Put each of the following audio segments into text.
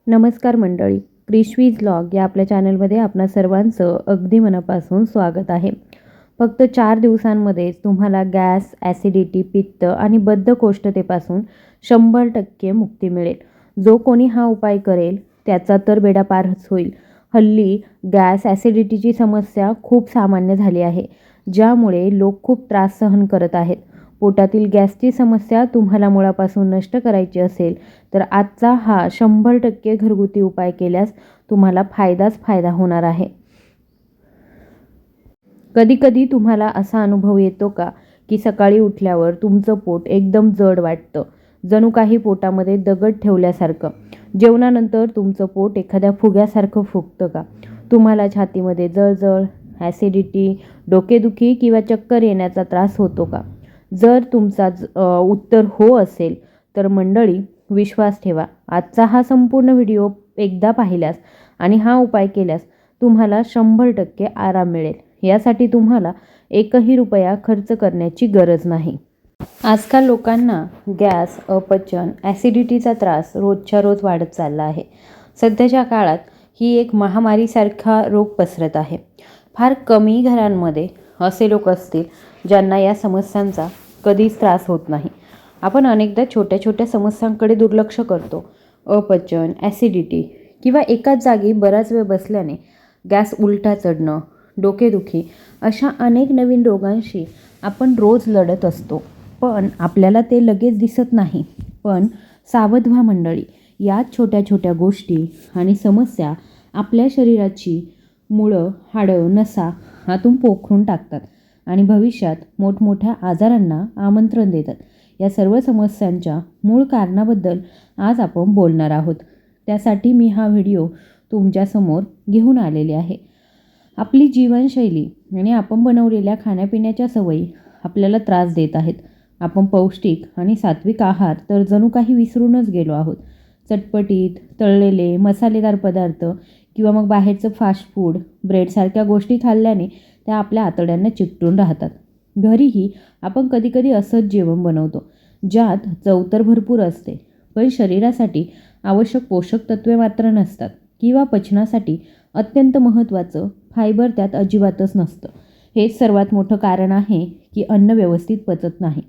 नमस्कार मंडळी, क्रिशवीज व्लॉग या आपल्या चॅनलमध्ये आपणा सर्वांचं अगदी मनापासून स्वागत आहे. फक्त 4 दिवसांमध्येच तुम्हाला गॅस, ॲसिडिटी, पित्त आणि बद्धकोष्ठतेपासून 100% मुक्ती मिळेल. जो कोणी हा उपाय करेल त्याचा तर बेडा पारच होईल. हल्ली गॅस, ॲसिडिटीची समस्या खूप सामान्य झाली आहे, ज्यामुळे लोक खूप त्रास सहन करत आहेत. पोटातील गॅसची समस्या तुम्हाला मुळापासून नष्ट करायची असेल तर आजचा हा 100% घरगुती उपाय केल्यास तुम्हाला फायदाच फायदा होणार आहे. कधी-कधी तुम्हाला असा अनुभव येतो का की सकाळी उठल्यावर तुमचं पोट एकदम जड वाटतं, जणू काही पोटामध्ये दगड ठेवल्यासारखं. जेवणानंतर तुमचं पोट एखाद्या फुग्यासारखं फुगतं का? तुम्हाला छातीमध्ये जळजळ, ॲसिडिटी, डोकेदुखी किंवा चक्कर येण्याचा त्रास होतो का? जर तुमचा उत्तर हो असेल तर मंडळी, विश्वास ठेवा, आजचा हा संपूर्ण व्हिडिओ एकदा पाहिल्यास आणि हा उपाय केल्यास तुम्हाला 100% आराम मिळेल. यासाठी तुम्हाला एकही रुपया खर्च करण्याची गरज नाही. आजकाल लोकांना गॅस, अपचन, ॲसिडिटीचा त्रास रोजच्या रोज वाढत चालला आहे. सध्याच्या काळात ही एक महामारीसारखा रोग पसरत आहे. फार कमी घरांमध्ये असे लोक असतील ज्यांना या समस्यांचा कधीच त्रास होत नाही. आपण अनेकदा छोट्या छोट्या समस्यांकडे दुर्लक्ष करतो. अपचन, ॲसिडिटी किंवा एकाच जागी बराच वेळ बसल्याने गॅस उलटा चढणं, डोकेदुखी अशा अनेक नवीन रोगांशी आपण रोज लढत असतो, पण आपल्याला ते लगेच दिसत नाही. पण सावध व्हा मंडळी, या छोट्या छोट्या गोष्टी आणि समस्या आपल्या शरीराची मुळं, हाडं, नसा आतून पोखरून टाकतात आणि भविष्यात मोठमोठ्या आजारांना आमंत्रण देतात. या सर्व समस्यांच्या मूळ कारणाबद्दल आज आपण बोलणार आहोत. त्यासाठी मी हा व्हिडिओ तुमच्यासमोर घेऊन आलेले आहे. आपली जीवनशैली आणि आपण बनवलेल्या खाण्यापिण्याच्या सवयी आपल्याला त्रास देत आहेत. आपण पौष्टिक आणि सात्विक आहार तर जणू काही विसरूनच गेलो आहोत. चटपटीत, तळलेले, मसालेदार पदार्थ किंवा मग बाहेरचं फास्ट फूड, ब्रेडसारख्या गोष्टी खाल्ल्याने त्या आपल्या आतड्यांना चिकटून राहतात. घरीही आपण कधीकधी असंच जेवण बनवतो, ज्यात चव तर भरपूर असते, पण शरीरासाठी आवश्यक पोषक तत्वे मात्र नसतात किंवा पचनासाठी अत्यंत महत्त्वाचं फायबर त्यात अजिबातच नसतं. हेच सर्वात मोठं कारण आहे की अन्न व्यवस्थित पचत नाही,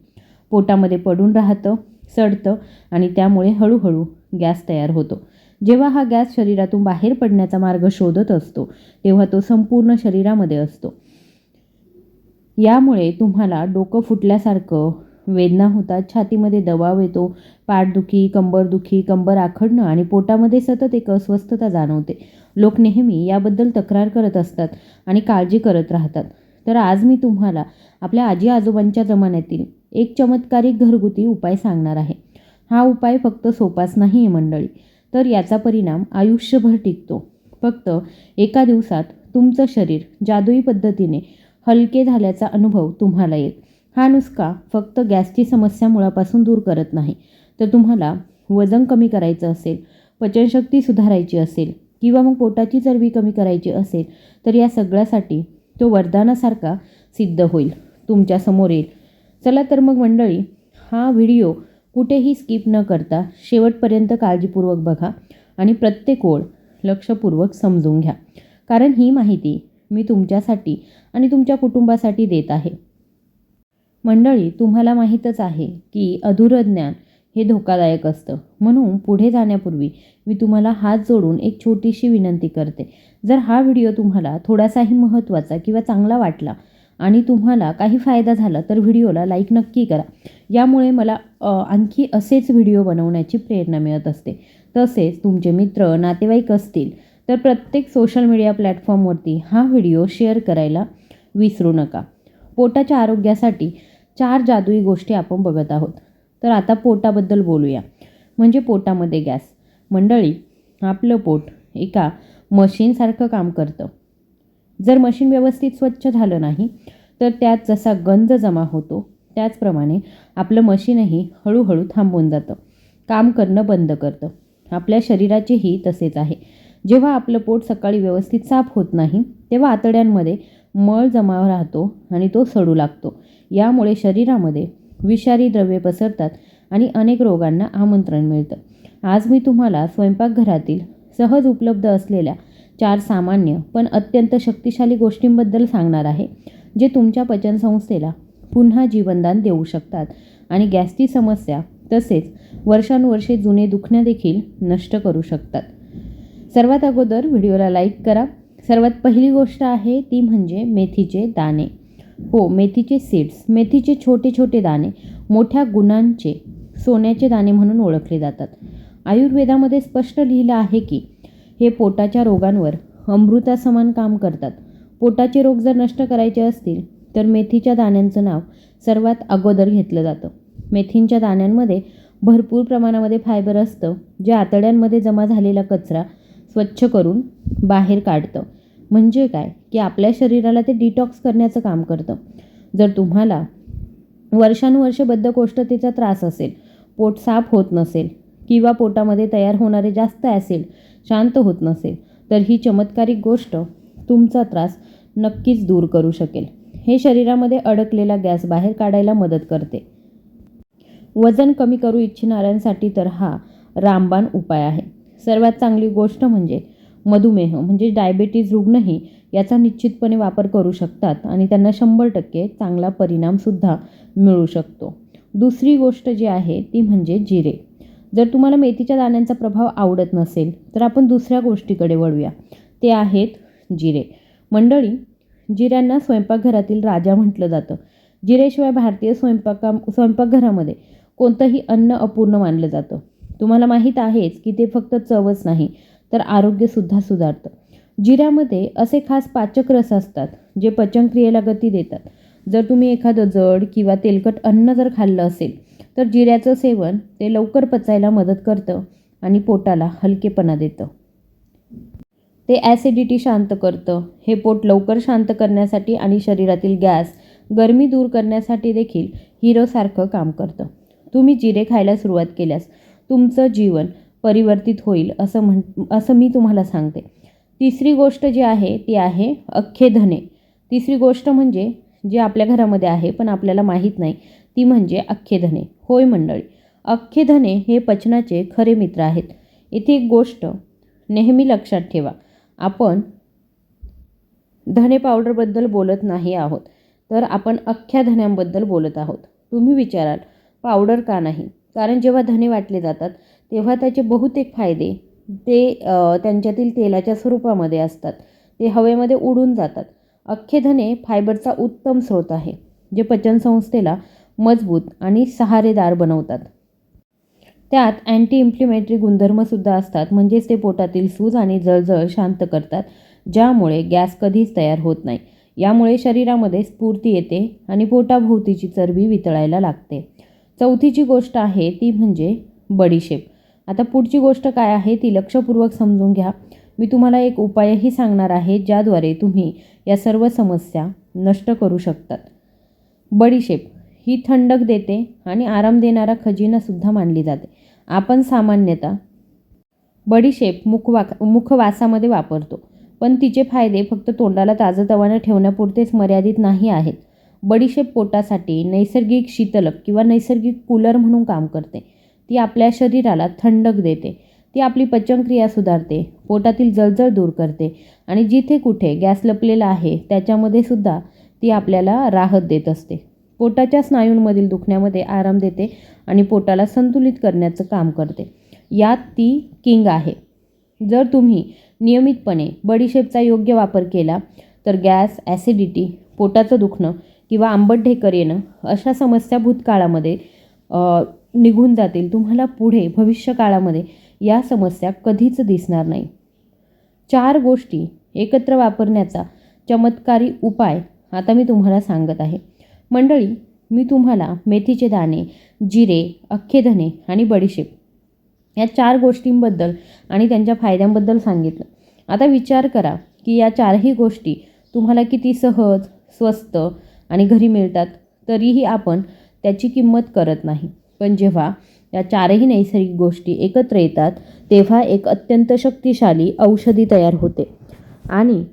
पोटामध्ये पडून राहतं, सडतं आणि त्यामुळे हळूहळू गॅस तयार होतो. जेव्हा हा गॅस शरीरातून बाहेर पडण्याचा मार्ग शोधत असतो तेव्हा तो संपूर्ण शरीरामध्ये असतो. यामुळे तुम्हाला डोकं फुटल्यासारखं वेदना होतात, छातीमध्ये दबाव येतो, पाठदुखी, कंबरदुखी, कंबर आखडणं आणि पोटामध्ये सतत एक अस्वस्थता जाणवते. लोक नेहमी याबद्दल तक्रार करत असतात आणि काळजी करत राहतात. तर आज मी तुम्हाला आपल्या आजी आजोबांच्या जमान्यातील एक चमत्कारिक घरगुती उपाय सांगणार आहे. हा उपाय फक्त सोपाच नाही आहे मंडळी, तर याचा परिणाम आयुष्यभर टिकतो. फक्त एका दिवसात तुमचं शरीर जादुई पद्धतीने हलके झाल्याचा अनुभव तुम्हाला येईल. हा नुसका फक्त गॅसची समस्या मुळापासून दूर करत नाही, तर तुम्हाला वजन कमी करायचं असेल, पचनशक्ती सुधारायची असेल किंवा मग पोटाची चरबी कमी करायची असेल तर या सगळ्यासाठी तो वरदानासारखा सिद्ध होईल, तुमच्यासमोर येईल. चला तर मग मंडळी, हा व्हिडिओ कुठेही स्किप न करता शेवटपर्यंत काळजीपूर्वक बघा आणि प्रत्येक ओळ लक्षपूर्वक समजून घ्या, कारण ही माहिती मी तुमच्यासाठी आणि तुमच्या कुटुंबासाठी देत आहे. मंडळी, तुम्हाला माहीतच आहे की अधुरं ज्ञान हे धोकादायक असतं. म्हणून पुढे जाण्यापूर्वी मी तुम्हाला हात जोडून एक छोटीशी विनंती करते. जर हा व्हिडिओ तुम्हाला थोडासाही महत्त्वाचा किंवा चांगला वाटला आणि तुम्हाला काही फायदा झाला तर व्हिडिओला लाईक नक्की करा. यामुळे मला आणखी असेच व्हिडिओ बनवण्याची प्रेरणा मिळत असते. तसेच तुमचे मित्र, नातेवाईक असतील तर प्रत्येक सोशल मीडिया प्लॅटफॉर्मवरती हा व्हिडिओ शेअर करायला विसरू नका. पोटाच्या आरोग्यासाठी 4 जादुई गोष्टी आपण बघत आहोत. तर आता पोटाबद्दल बोलूया, म्हणजे पोटामध्ये गॅस. मंडळी, आपलं पोट एका मशीनसारखं काम करतं. जर मशीन व्यवस्थित स्वच्छ झालं नाही तर त्यात जसा गंज जमा होतो त्याचप्रमाणे आपलं मशीनही हळूहळू थांबून जातं, काम करणं बंद करतं. आपल्या शरीराचेही तसेच आहे. जेव्हा आपलं पोट सकाळी व्यवस्थित साफ होत नाही तेव्हा आतड्यांमध्ये मळ जमा राहतो आणि तो सडू लागतो. यामुळे शरीरामध्ये विषारी द्रव्ये पसरतात आणि अनेक रोगांना आमंत्रण मिळतं. आज मी तुम्हाला स्वयंपाकघरातील सहज उपलब्ध असलेल्या 4 सामान्य पण अत्यंत शक्तिशाली गोष्टींबद्दल सांगणार आहे, जे तुमच्या पचनसंस्थेला पुन्हा जीवनदान देऊ शकतात आणि गॅसची समस्या तसेच वर्षानुवर्षे जुने दुखणे देखील नष्ट करू शकतात. सर्वात अगोदर व्हिडिओला लाईक करा. सर्वात पहिली गोष्ट आहे ती म्हणजे मेथीचे दाणे. हो, मेथीचे सीड्स. मेथीचे छोटे छोटे दाणे मोठ्या गुणांचे सोन्याचे दाणे म्हणून ओळखले जातात. आयुर्वेदामध्ये स्पष्ट लिहिलं आहे की हे पोटाच्या रोगांवर अमृतासमान काम करतात. पोटाचे रोग जर नष्ट करायचे असतील तर मेथीच्या दाण्यांचं नाव सर्वात अगोदर घेतलं जातं. मेथींच्या दाण्यांमध्ये भरपूर प्रमाणामध्ये फायबर असतं, जे आतड्यांमध्ये जमा झालेला कचरा स्वच्छ करून बाहेर काढतं. म्हणजे काय की आपल्या शरीराला ते डिटॉक्स करण्याचं काम करतं. जर तुम्हाला वर्षानुवर्षे बद्धकोष्ठतेचा त्रास असेल, पोट साफ होत नसेल किंवा पोटामध्ये तयार होणारे जास्त ॲसिड शांत होत नसेल, तर ही चमत्कारिक गोष्ट तुमचा त्रास नक्कीच दूर करू शकेल. हे शरीरामध्ये अडकलेला गॅस बाहेर काढायला मदत करते. वजन कमी करू इच्छिणाऱ्यांसाठी तर हा रामबाण उपाय आहे. सर्वात चांगली गोष्ट म्हणजे मधुमेह म्हणजे डायबेटीज रुग्णही याचा निश्चितपणे वापर करू शकतात आणि त्यांना 100% चांगला परिणामसुद्धा मिळू शकतो. दुसरी गोष्ट जी आहे ती म्हणजे जिरे. जर तुम्हाला मेथीच्या दाण्यांचा प्रभाव आवडत नसेल तर आपण दुसऱ्या गोष्टीकडे वळूया. ते आहेत जिरे. मंडळी, जिऱ्यांना स्वयंपाकघरातील राजा म्हटलं जातं. जिरेशिवाय भारतीय स्वयंपाकघरामध्ये कोणतंही अन्न अपूर्ण मानलं जातं. तुम्हाला माहीत आहेच की ते फक्त चवच नाही तर आरोग्यसुद्धा सुधारतं. जिऱ्यामध्ये असे खास पाचक रस असतात जे पचनक्रियेला गती देतात. जर तुम्ही एखादं जड किंवा तेलकट अन्न जर खाल्लं असेल तर जिऱ्याचं सेवन ते लवकर पचायला मदत करतं आणि पोटाला हलकेपणा देतं. ते ॲसिडिटी शांत करतं. हे पोट लवकर शांत करण्यासाठी आणि शरीरातील गॅस, गरमी दूर करण्यासाठी देखील हिरोसारखं काम करतं. तुम्ही जिरे खायला सुरुवात केल्यास तुमचं जीवन परिवर्तित होईल असं मी तुम्हाला सांगते. तिसरी गोष्ट जी आहे ती आहे अख्खे धने. तिसरी गोष्ट म्हणजे जे आपल्या घरामध्ये आहे पण आपल्याला माहीत नाही ती म्हणजे अख्खे धने. होय मंडळी, अख्खे धने हे पचनाचे खरे मित्र आहेत. इथे एक गोष्ट नेहमी लक्षात ठेवा, आपण धने पावडरबद्दल बोलत नाही आहोत, तर आपण अख्ख्या धन्यांबद्दल बोलत आहोत. तुम्ही विचाराल पावडर का नाही? कारण जेव्हा धने वाटले जातात तेव्हा त्याचे बहुतेक फायदे ते त्यांच्यातील तेलाच्या स्वरूपामध्ये असतात. ते हवेमध्ये उडून जातात. अख्खे धने फायबरचा उत्तम स्रोत आहे, जे पचनसंस्थेला मजबूत आणि सहारेदार बनवतात. त्यात अँटी इन्फ्लेमेटरी गुणधर्मसुद्धा असतात, म्हणजेच ते पोटातील सूज आणि जळजळ शांत करतात, ज्यामुळे गॅस कधीच तयार होत नाही. यामुळे शरीरामध्ये स्फूर्ती येते आणि पोटाभोवतीची चरबी वितळायला लागते. चौथीची गोष्ट आहे ती म्हणजे बडीशेप. आता पुढची गोष्ट काय आहे ती लक्षपूर्वक समजून घ्या. मी तुम्हाला एक उपायही सांगणार आहे ज्याद्वारे तुम्ही या सर्व समस्या नष्ट करू शकतात. बडीशेप ही थंडक देते आणि आराम देणारा खजिनासुद्धा मानली जाते. आपण सामान्यतः बडीशेप मुखवासामध्ये वापरतो, पण तिचे फायदे फक्त तोंडाला ताजंतवानं ठेवण्यापुरतेच मर्यादित नाही आहेत. बडीशेप पोटासाठी नैसर्गिक शीतलक किंवा नैसर्गिक कूलर म्हणून काम करते. ती आपल्या शरीराला थंडक देते. ती आपली पचनक्रिया सुधारते, पोटातील जळजळ दूर करते आणि जिथे कुठे गॅस लपलेला आहे त्याच्यामध्ये सुद्धा ती आपल्याला राहत देत असते. पोटाच्या स्नायूंमधील दुखण्यामध्ये आराम देते आणि पोटाला संतुलित करण्याचं काम करते. यात ती किंग आहे. जर तुम्ही नियमितपणे बडीशेपचा योग्य वापर केला तर गॅस, ॲसिडिटी, पोटाचं दुखणं किंवा आंबट ढेकर येणं अशा समस्या भूतकाळामध्ये निघून जातील. तुम्हाला पुढे भविष्यकाळामध्ये या समस्या कधीच दिसणार नाही. 4 गोष्टी एकत्र वापरण्याचा चमत्कारी उपाय आता मी तुम्हाला सांगत आहे. मंडळी, मी तुम्हाला मेथीचे दाणे, जिरे, अख्खे धने आणि बडीशेप या 4 गोष्टींबद्दल आणि त्यांच्या फायद्यांबद्दल सांगितलं. आता विचार करा की या 4ही गोष्टी तुम्हाला किती सहज, स्वस्त आणि घरी मिळतात. तरीही आपण त्याची किंमत करत नाही. पण जेव्हा या 4ही नैसर्गिक गोष्टी एकत्र येतात तेव्हा एक अत्यंत शक्तिशाली औषधी तयार होते. आणि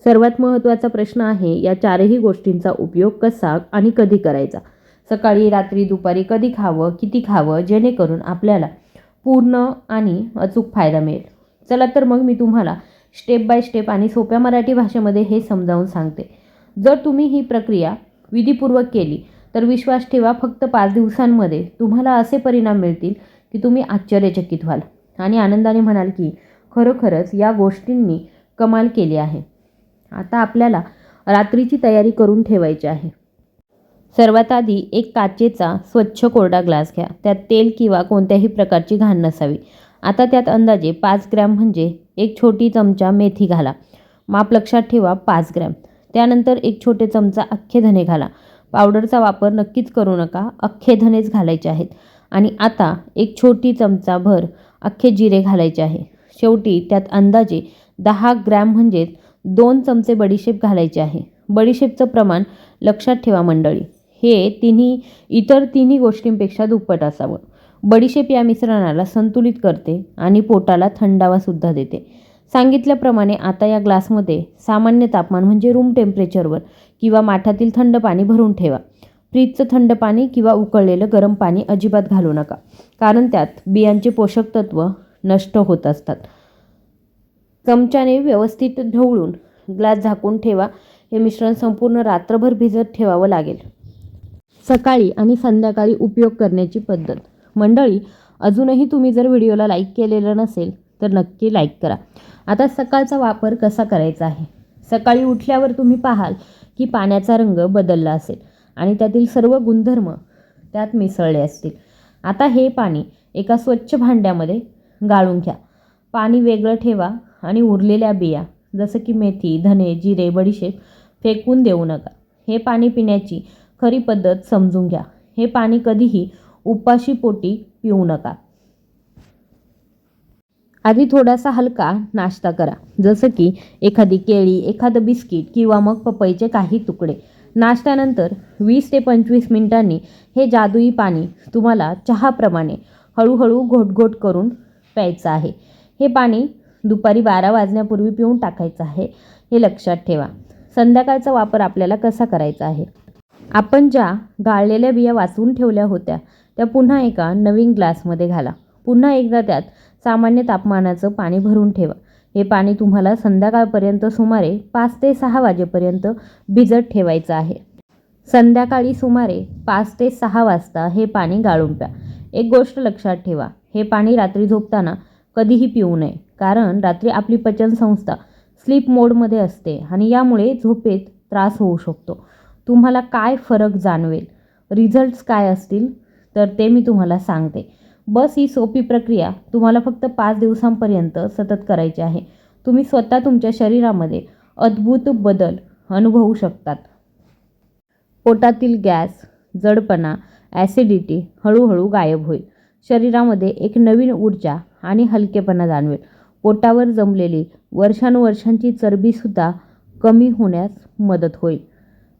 सर्वात महत्त्वाचा प्रश्न आहे, या 4ही गोष्टींचा उपयोग कसा आणि कधी करायचा? सकाळी, रात्री, दुपारी कधी खावं, किती खावं, जेणेकरून आपल्याला पूर्ण आणि अचूक फायदा मिळेल. चला तर मग मी तुम्हाला स्टेप बाय स्टेप आणि सोप्या मराठी भाषेमध्ये हे समजावून सांगते. जर तुम्ही ही प्रक्रिया विधीपूर्वक केली तर विश्वास ठेवा, फक्त 5 दिवसांमध्ये तुम्हाला असे परिणाम मिळतील की तुम्ही आश्चर्यचकित व्हाल आणि आनंदाने म्हणाल की खरोखरच या गोष्टींनी कमाल केली आहे. आता आपल्याला रात्रीची तयारी करून ठेवायची आहे. सर्वात आधी एक काचेचा स्वच्छ कोरडा ग्लास घ्या. त्यात तेल किंवा कोणत्याही प्रकारची घाण नसावी. आता त्यात अंदाजे 5 ग्रॅम म्हणजे एक छोटी चमचा मेथी घाला. माप लक्षात ठेवा, 5 ग्रॅम. त्यानंतर एक छोटे चमचा अख्खे धने घाला. पावडरचा वापर नक्कीच करू नका, अख्खे धनेच घालायचे आहेत. आणि आता एक छोटी चमचाभर अख्खे जिरे घालायचे आहे. शेवटी त्यात अंदाजे 10 ग्रॅम म्हणजेच 2 चमचे बडीशेप घालायचे आहे. बडीशेपचं प्रमाण लक्षात ठेवा मंडळी, हे इतर तिन्ही गोष्टींपेक्षा दुप्पट असावं. बडीशेप या मिश्रणाला संतुलित करते आणि पोटाला थंडावासुद्धा देते. सांगितल्याप्रमाणे आता या ग्लासमध्ये सामान्य तापमान म्हणजे रूम टेम्परेचरवर किंवा माठातील थंड पाणी भरून ठेवा. फ्रीजचं थंड पाणी किंवा उकळलेलं गरम पाणी अजिबात घालू नका, कारण त्यात बियांचे पोषक तत्व नष्ट होत असतात. चमच्याने व्यवस्थित ढवळून ग्लास झाकून ठेवा. हे मिश्रण संपूर्ण रात्रभर भिजत ठेवावं लागेल. सकाळी आणि संध्याकाळी उपयोग करण्याची पद्धत. मंडळी, अजूनही तुम्ही जर व्हिडिओला लाईक केलेलं नसेल तर नक्की लाईक करा. आता सकाळचा वापर कसा करायचा आहे. सकाळी उठल्यावर तुम्ही पाहाल की पाण्याचा रंग बदलला असेल आणि त्यातील सर्व गुणधर्म त्यात मिसळले असतील. आता हे पाणी एका स्वच्छ भांड्यामध्ये गाळून घ्या. पाणी वेगळं ठेवा आणि उरलेल्या बिया जसं की मेथी, धने, जिरे, बडीशेप फेकून देऊ नका. हे पाणी पिण्याची खरी पद्धत समजून घ्या. हे पाणी कधीही उपाशी पोटी पिऊ नका. आधी थोडासा हलका नाश्ता करा, जसं की एखादी केळी, एखादं बिस्किट किंवा मग पपईचे काही तुकडे. नाश्त्यानंतर 20 ते 25 मिनिटांनी हे जादुई पाणी तुम्हाला चहाप्रमाणे हळूहळू घोटघोट करून प्यायचं आहे. हे पाणी दुपारी 12 वाजण्यापूर्वी पिऊन टाकायचं आहे, हे लक्षात ठेवा. संध्याकाळचा वापर आपल्याला कसा करायचा आहे. आपण ज्या गाळलेल्या बिया वाचवून ठेवल्या होत्या त्या पुन्हा एका नवीन ग्लासमध्ये घाला. पुन्हा एकदा त्यात सामान्य तापमानाचं पाणी भरून ठेवा. हे पाणी तुम्हाला संध्याकाळपर्यंत सुमारे 5 ते 6 वाजेपर्यंत भिजत ठेवायचं आहे. संध्याकाळी सुमारे 5 ते 6 वाजता हे पाणी गाळून प्या. एक गोष्ट लक्षात ठेवा, हे पाणी रात्री झोपताना कधीही पिऊ नये, कारण रात्री आपली पचनसंस्था स्लीप मोडमध्ये असते आणि यामुळे झोपेत त्रास होऊ शकतो. तुम्हाला काय फरक जाणवेल, रिझल्ट्स काय असतील तर ते मी तुम्हाला सांगते. बस ही सोपी प्रक्रिया तुम्हाला फक्त 5 दिवसांपर्यंत सतत करायची आहे. तुम्ही स्वतः तुमच्या शरीरामध्ये अद्भुत बदल अनुभवू शकतात. पोटातील गॅस, जडपणा, ॲसिडिटी हळूहळू गायब होईल. शरीरामध्ये एक नवीन ऊर्जा आणि हलकेपणा जाणवेल. पोटावर जमलेली वर्षानुवर्षांची चरबीसुद्धा कमी होण्यास मदत होईल.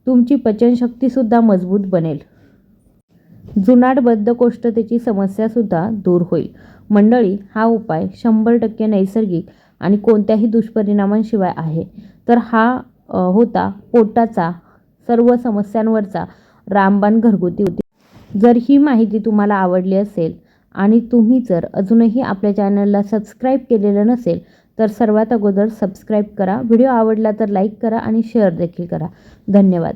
तुमची पचनशक्तीसुद्धा मजबूत बनेल. जुनाट बद्धकोष्ठतेची समस्यासुद्धा दूर होईल. मंडळी, हा उपाय 100% नैसर्गिक आणि कोणत्याही दुष्परिणामांशिवाय आहे. तर हा होता पोटाचा सर्व समस्यांवरचा रामबाण घरगुती उपाय. जर ही माहिती तुम्हाला आवडली असेल आणि तुम्ही जर अजूनही आपल्या चॅनलला सबस्क्राईब केलेलं नसेल तर सर्वात अगोदर सबस्क्राईब करा. व्हिडिओ आवडला तर लाईक करा आणि शेअर देखील करा. धन्यवाद.